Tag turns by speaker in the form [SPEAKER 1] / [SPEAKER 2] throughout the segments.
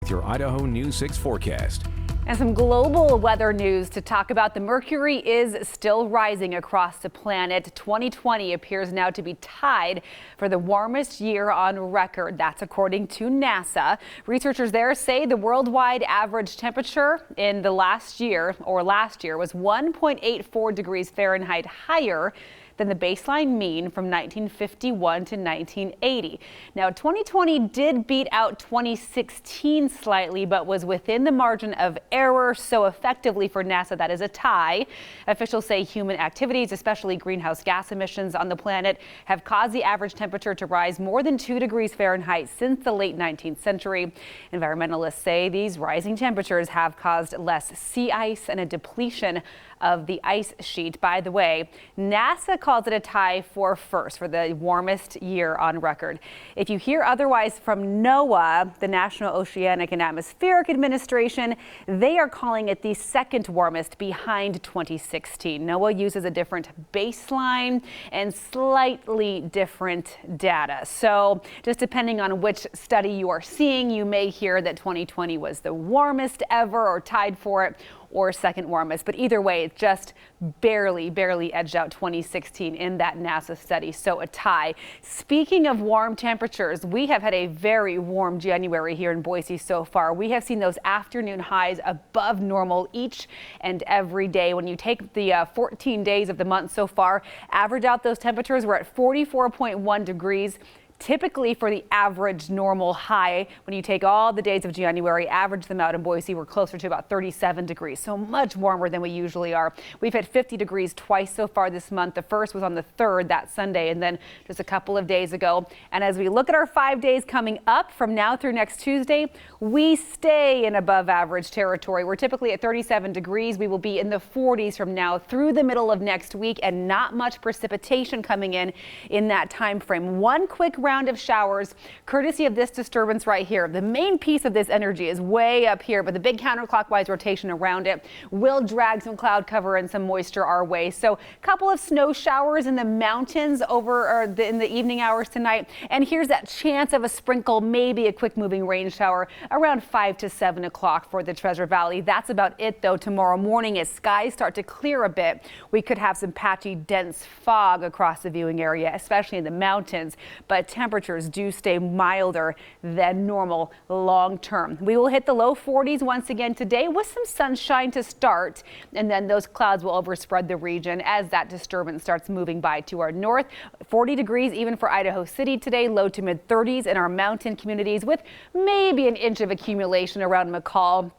[SPEAKER 1] with your Idaho News 6 forecast.
[SPEAKER 2] And some global weather news to talk about. The mercury is still rising across the planet. 2020 appears now to be tied for the warmest year on record. That's according to NASA. Researchers there say the worldwide average temperature in the last year was 1.84 degrees Fahrenheit higher than the baseline mean from 1951 to 1980. Now, 2020 did beat out 2016 slightly, but was within the margin of error. So effectively for NASA, that is a tie. Officials say human activities, especially greenhouse gas emissions on the planet, have caused the average temperature to rise more than 2 degrees Fahrenheit since the late 19th century. Environmentalists say these rising temperatures have caused less sea ice and a depletion of the ice sheet. By the way, NASA calls it a tie for first for the warmest year on record. If you hear otherwise from NOAA, the National Oceanic and Atmospheric Administration, they are calling it the second warmest behind 2016. NOAA uses a different baseline and slightly different data. So just depending on which study you are seeing, you may hear that 2020 was the warmest ever or tied for it, or second warmest. But either way, it just barely edged out 2016 in that NASA study. So a tie. Speaking of warm temperatures, we have had a very warm January here in Boise so far. We have seen those afternoon highs above normal each and every day. When you take the 14 days of the month so far, average out those temperatures, we're at 44.1 degrees. Typically for the average normal high, when you take all the days of January, average them out in Boise, we're closer to about 37 degrees, so much warmer than we usually are. We've hit 50 degrees twice so far this month. The first was on the 3rd, that Sunday, and then just a couple of days ago. And as we look at our 5 days coming up from now through next Tuesday, we stay in above average territory. We're typically at 37 degrees. We will be in the 40s from now through the middle of next week, and not much precipitation coming in that time frame. One quick round of showers courtesy of this disturbance right here. The main piece of this energy is way up here, but the big counterclockwise rotation around it will drag some cloud cover and some moisture our way. So a couple of snow showers in the mountains in the evening hours tonight. And here's that chance of a sprinkle, maybe a quick moving rain shower around 5 to 7 o'clock for the Treasure Valley. That's about it though. Tomorrow morning, as skies start to clear a bit, we could have some patchy dense fog across the viewing area, especially in the mountains, but temperatures do stay milder than normal long term. We will hit the low 40s once again today with some sunshine to start, and then those clouds will overspread the region as that disturbance starts moving by to our north. 40 degrees even for Idaho City today, low to mid 30s in our mountain communities with maybe an inch of accumulation around McCall.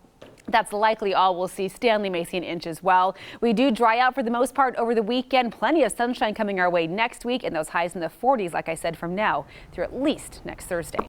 [SPEAKER 2] That's likely all we'll see. Stanley may see an inch as well. We do dry out for the most part over the weekend. Plenty of sunshine coming our way next week, and those highs in the 40s, like I said, from now through at least next Thursday.